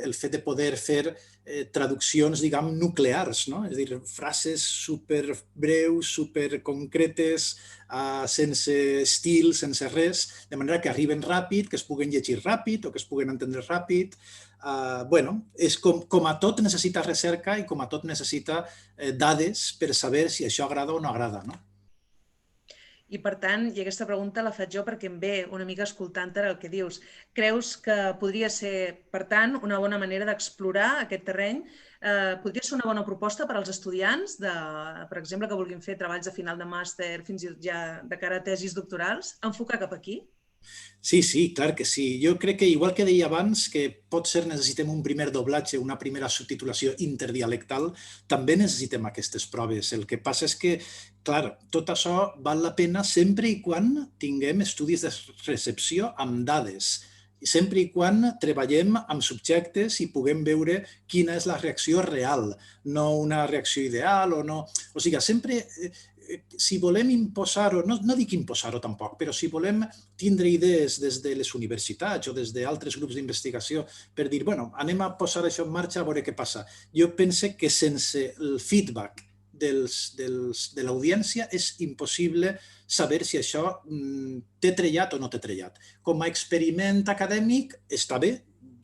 el fet de poder fer traduccions, diguem, nuclears, no? És a dir, frases superbreus, superconcretes, sense estil, sense res, de manera que arriben ràpid, que es puguen llegir ràpid o que es puguen entendre ràpid. Bueno, és com a tot necessita recerca i com a tot necessita dades per saber si això agrada o no agrada, no? I, per tant, i aquesta pregunta la faig jo perquè em ve una mica escoltant-te el que dius. Creus que podria ser, per tant, una bona manera d'explorar aquest terreny? Podria ser una bona proposta per als estudiants, per exemple, que vulguin fer treballs de final de màster, fins i tot ja de cara a tesis doctorals, enfocar cap aquí? Sí, sí, clar que sí. Jo crec que, igual que deia abans, que potser necessitem un primer doblatge, una primera subtitulació interdialectal, també necessitem aquestes proves. El que passa és que, clar, tot això val la pena sempre i quan tinguem estudis de recepció amb dades, sempre i quan treballem amb subjectes i puguem veure quina és la reacció real, no una reacció ideal o no... O sigui, sempre... Si volem imposar-ho, no dic imposar-ho tampoc, però si volem tindre idees des de les universitats o des d'altres grups d'investigació per dir, bueno, anem a posar això en marxa a veure què passa. Jo penso que sense el feedback de l'audiència és impossible saber si això té trellat o no té trellat. Com a experiment acadèmic està bé,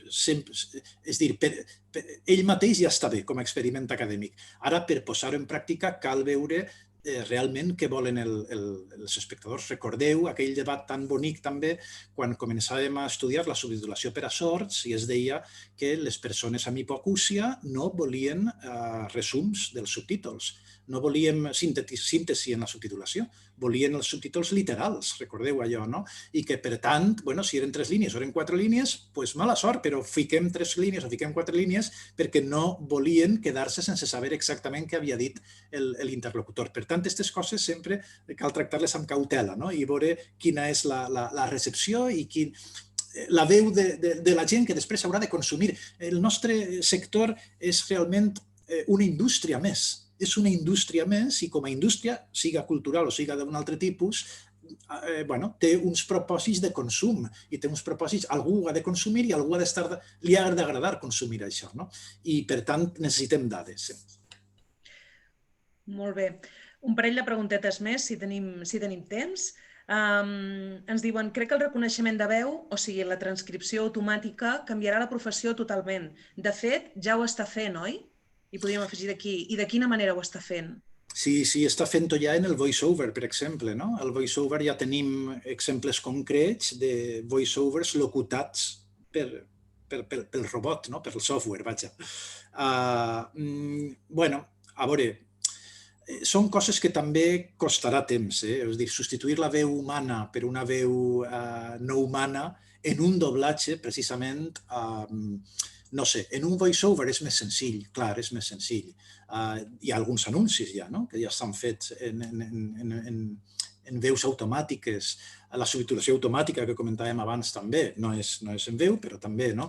és dir, ell mateix ja està bé com a experiment acadèmic. Ara, per posar-ho en pràctica, cal veure realment què volen els espectadors. Recordeu aquell debat tan bonic també quan començàvem a estudiar la subtitulació per a sords i es deia que les persones amb hipocúsia no volien resums dels subtítols, no volíem síntesi en la subtitulació, volien els subtítols literals, recordeu allò, no? I que, per tant, si eren 3 línies o eren 4 línies, doncs mala sort, però fiquem 3 línies o fiquem 4 línies perquè no volien quedar-se sense saber exactament què havia dit l'interlocutor. Per tant, aquestes coses sempre cal tractar-les amb cautela, no? I veure quina és la recepció i la veu de la gent que després haurà de consumir. El nostre sector és realment una indústria més. És una indústria més i com a indústria, siga cultural o siga d'un altre tipus, té uns propòsits de consum i té uns propòsits, algú ha de consumir i algú li ha d'agradar consumir això, no? I per tant necessitem dades. Molt bé. Un parell de preguntetes més, si tenim temps. Ens diuen, crec que el reconeixement de veu, o sigui, la transcripció automàtica, canviarà la professió totalment. De fet, ja ho està fent, oi? I podríem afegir d'aquí. I de quina manera ho està fent? Sí, està fent-ho ja en el voice-over, per exemple. No? El voice-over ja tenim exemples concrets de voice-overs locutats pel robot, no? Per el software, vaja. A veure, són coses que també costarà temps. És dir, substituir la veu humana per una veu no humana en un doblatge, precisament, no sé, en un voice-over és més senzill, clar, és més senzill. Hi ha alguns anuncis ja, no?, que ja estan fets en veus automàtiques. La subtitulació automàtica que comentàvem abans també, no és en veu, però també, no?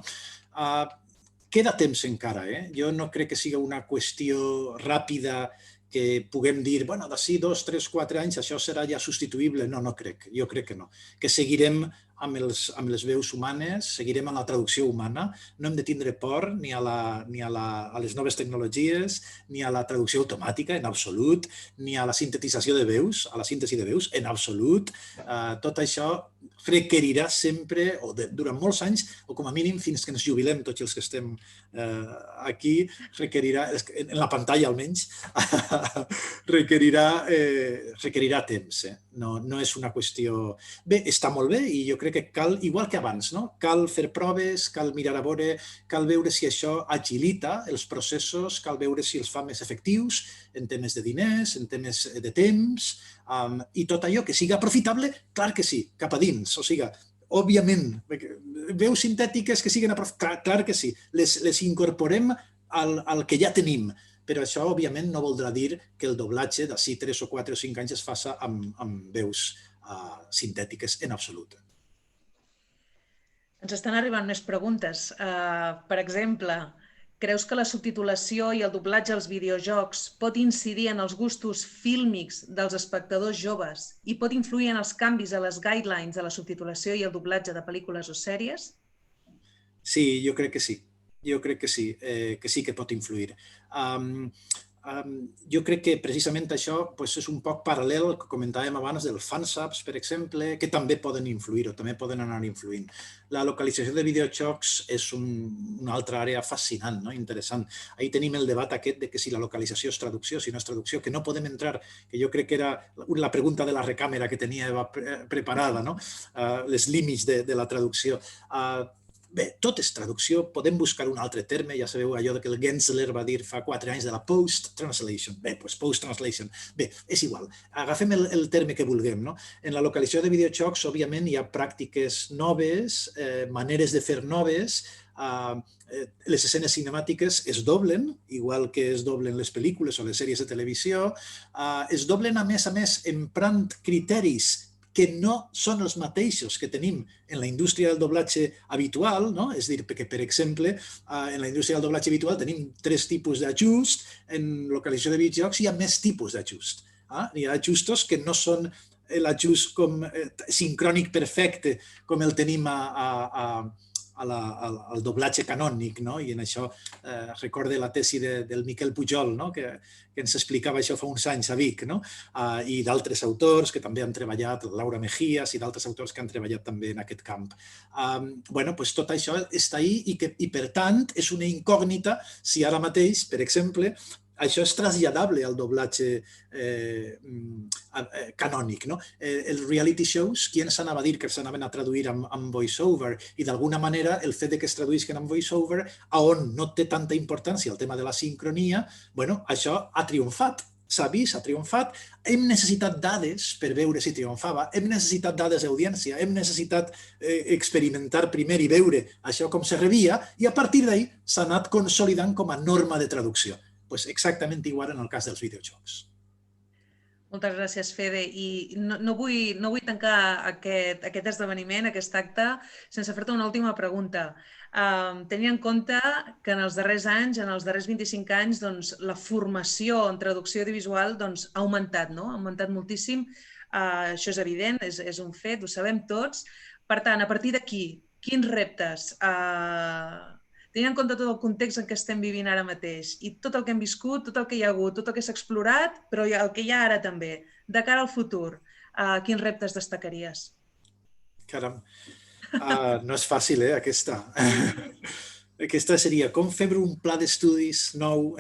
Queda temps encara, Jo no crec que sigui una qüestió ràpida que puguem dir, d'ací 2, 3, 4 anys això serà ja substituïble. No crec, jo crec que no. Que seguirem amb les veus humanes, seguirem amb la traducció humana, no hem de tindre por ni a les noves tecnologies, ni a la traducció automàtica, en absolut, ni a la sintetització de veus, a la síntesi de veus, en absolut. Tot això requerirà sempre, o durant molts anys, o com a mínim fins que ens jubilem tots els que estem aquí, requerirà, en la pantalla almenys, requerirà temps. No és una qüestió... Bé, està molt bé i jo crec que cal, igual que abans, cal fer proves, cal mirar a veure, cal veure si això agilita els processos, cal veure si els fa més efectius en temes de diners, en temes de temps, i tot allò que sigui aprofitable, clar que sí, cap a dins. O sigui, òbviament, veus sintètiques que siguin aprofitables, clar que sí, les incorporem al que ja tenim, però això, òbviament, no voldrà dir que el doblatge d'ací 3 o 4 o 5 anys es faça amb veus sintètiques en absolut. Ens estan arribant més preguntes. Per exemple, creus que la subtitulació i el doblatge als videojocs pot incidir en els gustos fílmics dels espectadors joves i pot influir en els canvis a les guidelines de la subtitulació i el doblatge de pel·lícules o sèries? Sí, jo crec que sí. Jo crec que sí que pot influir. jo crec que precisament això és un poc paral·lel al que comentàvem abans del fansubs, per exemple, que també poden influir o també poden anar influint. La localització de videojocs és una altra àrea fascinant, interessant. Ahir tenim el debat aquest de que si la localització és traducció, si no és traducció, que no podem entrar, que jo crec que era la pregunta de la recàmera que tenia Eva preparada, les límits de la traducció. Bé, tot és traducció, podem buscar un altre terme, ja sabeu allò que el Gensler va dir fa 4 anys de la post-translation. Bé, doncs post-translation. Bé, és igual, agafem el terme que vulguem. En la localització de videojocs, òbviament, hi ha pràctiques noves, maneres de fer noves, les escenes cinemàtiques es doblen, igual que es doblen les pel·lícules o les sèries de televisió, es doblen a més emprant criteris que no són els mateixos que tenim en la indústria del doblatge habitual, és a dir, que, per exemple, en la indústria del doblatge habitual tenim 3 tipus d'ajust, en localització de videojocs hi ha més tipus d'ajust. Hi ha ajustos que no són l'ajust sincrònic perfecte com el tenim al doblatge canònic, i en això recorde la tesi del Miquel Pujol, que ens explicava això fa uns anys a Vic, i d'altres autors que també han treballat, Laura Mejías i d'altres autors que han treballat també en aquest camp. Doncs tot això està ahí i, per tant, és una incògnita si ara mateix, per exemple, això és traslladable al doblatge canònic. Els reality shows, qui ens anava a dir que s'anaven a traduir amb voice-over? I d'alguna manera el fet que es traduïsquen amb voice-over, on no té tanta importància el tema de la sincronia, això ha triomfat. S'ha vist, ha triomfat. Hem necessitat dades per veure si triomfava, hem necessitat dades d'audiència, hem necessitat experimentar primer i veure això com se rebia i a partir d'ahí s'ha anat consolidant com a norma de traducció. Exactament igual en el cas dels videojocs. Moltes gràcies, Fede. I no vull tancar aquest esdeveniment, aquest acte, sense fer-te una última pregunta. Tenint en compte que en els darrers anys, en els darrers 25 anys, la formació en traducció audiovisual ha augmentat, ha augmentat moltíssim. Això és evident, és un fet, ho sabem tots. Per tant, a partir d'aquí, quins reptes tenint en compte tot el context en què estem vivint ara mateix i tot el que hem viscut, tot el que hi ha hagut, tot el que s'ha explorat, però el que hi ha ara també, de cara al futur, quins reptes destacaries? Caram, no és fàcil, aquesta. Aquesta seria com fer un pla d'estudis nou.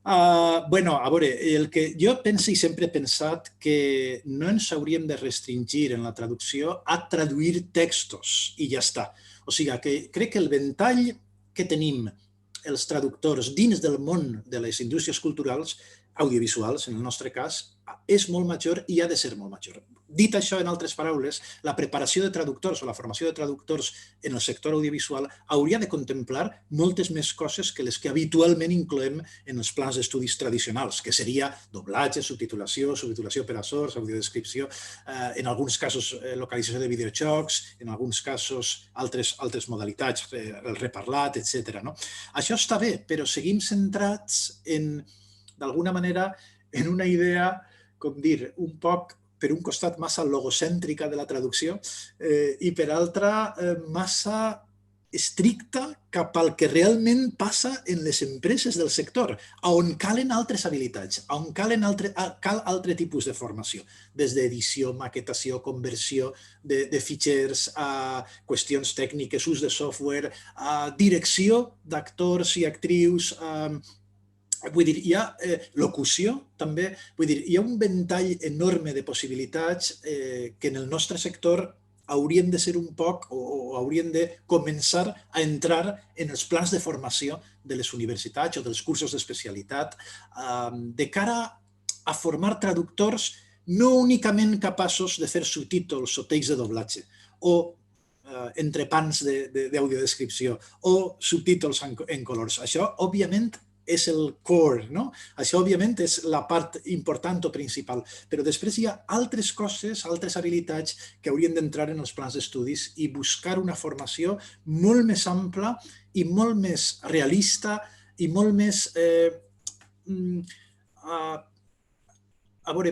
A veure, el que jo penso i sempre he pensat que no ens hauríem de restringir en la traducció a traduir textos i ja està. O sigui, que crec que el ventall que tenim els traductors dins del món de les indústries culturals, audiovisuals, en el nostre cas, és molt major i ha de ser molt major. Dit això, en altres paraules, la preparació de traductors o la formació de traductors en el sector audiovisual hauria de contemplar moltes més coses que les que habitualment incloem en els plans d'estudis tradicionals, que seria doblatge, subtitulació per a sords, audiodescripció, en alguns casos localització de videojocs, en alguns casos altres modalitats, el reparlat, etc. Això està bé, però seguim centrats d'alguna manera en una idea, com dir, un poc per un costat massa logocèntrica de la traducció i per altra massa estricta cap al que realment passa en les empreses del sector, on calen altres habilitats, on cal altre tipus de formació, des d'edició, maquetació, conversió de fitxers, a qüestions tècniques, ús de software, a direcció d'actors i actrius, vull dir, hi ha locució també, vull dir, hi ha un ventall enorme de possibilitats que en el nostre sector haurien de ser un poc o haurien de començar a entrar en els plans de formació de les universitats o dels cursos d'especialitat de cara a formar traductors no únicament capaços de fer subtítols o text de doblatge o entrepans d'audiodescripció o subtítols en colors. Això, òbviament, és el core, no? Això, òbviament, és la part important o principal, però després hi ha altres coses, altres habilitats que haurien d'entrar en els plans d'estudis i buscar una formació molt més ampla i molt més realista i molt més,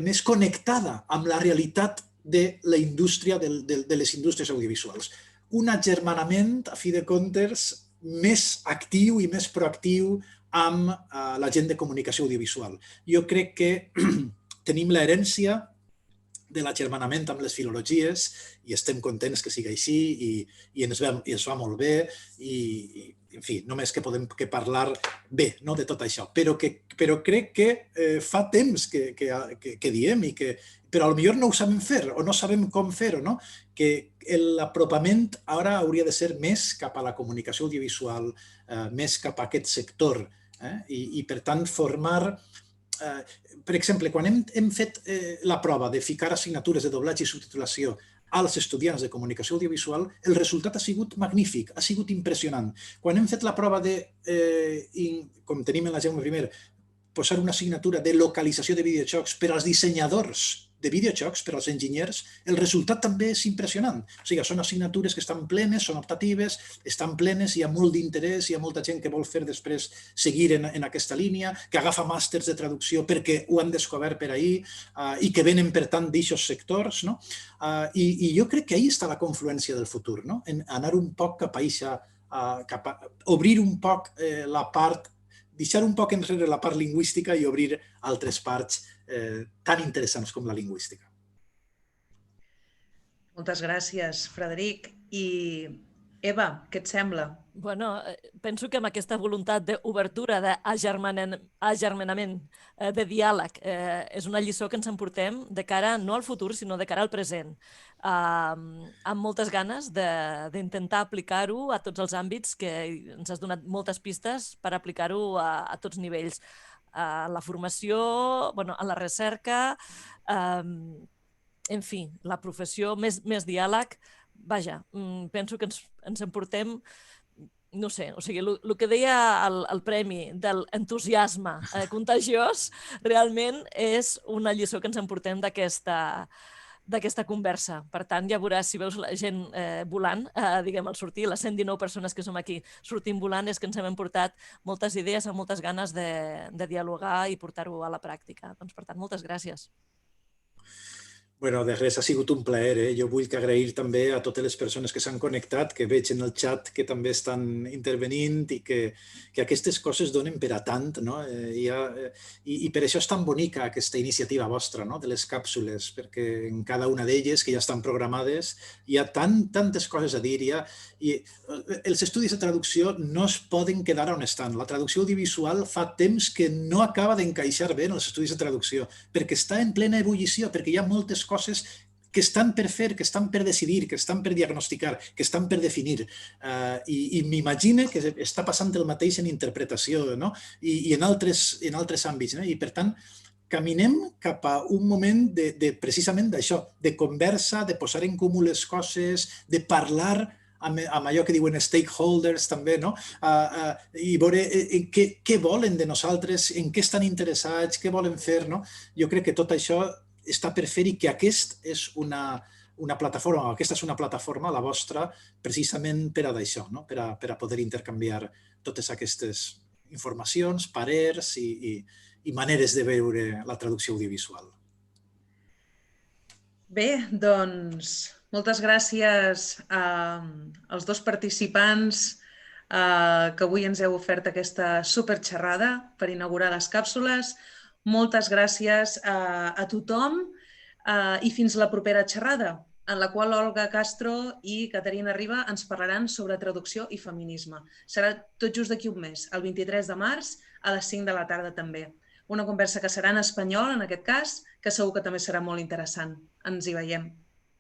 més connectada amb la realitat de la indústria, de les indústries audiovisuals. Un agermanament, a fi de comptes, més actiu i més proactiu amb la gent de comunicació audiovisual. Jo crec que tenim l'herència de l'agermanament amb les filologies i estem contents que sigui així i ens va molt bé i en fi, només que podem parlar bé de tot això. Però crec que fa temps que diem però potser no ho sabem fer o no sabem com fer-ho, no? Que l'apropament ara hauria de ser més cap a la comunicació audiovisual, més cap a aquest sector i per tant formar... Per exemple, quan hem fet la prova de ficar assignatures de doblatge i subtitulació als estudiants de comunicació audiovisual, el resultat ha sigut magnífic, ha sigut impressionant. Quan hem fet la prova de, com tenim en la Jaume I, posar una assignatura de localització de videojocs per als dissenyadors de videojocs, per als enginyers, el resultat també és impressionant. O sigui, són assignatures que estan plenes, són optatives, estan plenes, hi ha molt d'interès, hi ha molta gent que vol fer després seguir en aquesta línia, que agafa màsters de traducció perquè ho han descobert per ahir i que venen, per tant, d'aixòs sectors. I jo crec que ahí està la confluència del futur, en anar un poc cap a això, obrir un poc la part, deixar un poc enrere la part lingüística i obrir altres parts tan interessants com la lingüística. Moltes gràcies, Frederic. I Eva, què et sembla? Bueno, penso que amb aquesta voluntat d'obertura, d'agermanament, de diàleg, és una lliçó que ens emportem de cara no al futur, sinó de cara al present, amb moltes ganes d'intentar aplicar-ho a tots els àmbits que ens has donat moltes pistes per aplicar-ho a tots nivells. A la formació, a la recerca, en fi, la professió, més diàleg. Vaja, penso que ens emportem, no sé, o sigui, el que deia el premi de l'entusiasme contagiós realment és una lliçó que ens emportem d'aquesta conversa. Per tant, ja veuràs, si veus la gent volant, diguem, al sortir, les 119 persones que som aquí sortint volant, és que ens hem emportat moltes idees amb moltes ganes de dialogar i portar-ho a la pràctica. Doncs, per tant, moltes gràcies. Bueno, de res, ha sigut un plaer. Jo vull agrair també a totes les persones que s'han connectat, que veig en el xat que també estan intervenint i que aquestes coses donen per a tant, no? I per això és tan bonica aquesta iniciativa vostra, no? De les càpsules, perquè en cada una d'elles, que ja estan programades, hi ha tantes coses a dir. I els estudis de traducció no es poden quedar on estan. La traducció audiovisual fa temps que no acaba d'encaixar bé en els estudis de traducció, perquè està en plena ebullició, perquè hi ha moltes coses que estan per fer, que estan per decidir, que estan per diagnosticar, que estan per definir. I m'imagino que està passant el mateix en interpretació, no? I en altres àmbits. I, per tant, caminem cap a un moment precisament d'això, de conversa, de posar en comú les coses, de parlar amb allò que diuen stakeholders també, no? I veure què volen de nosaltres, en què estan interessats, què volen fer, no? Jo crec que tot això està per fer i que aquesta és una plataforma, la vostra, precisament per a d'això, per a poder intercanviar totes aquestes informacions, parers i maneres de veure la traducció audiovisual. Bé, doncs, moltes gràcies als dos participants que avui ens heu ofert aquesta superxerrada per inaugurar les càpsules. Moltes gràcies a tothom i fins la propera xerrada, en la qual Olga Castro i Caterina Riba ens parlaran sobre traducció i feminisme. Serà tot just d'aquí un mes, el 23 de març, a les 5 de la tarda també. Una conversa que serà en espanyol, en aquest cas, que segur que també serà molt interessant. Ens hi veiem.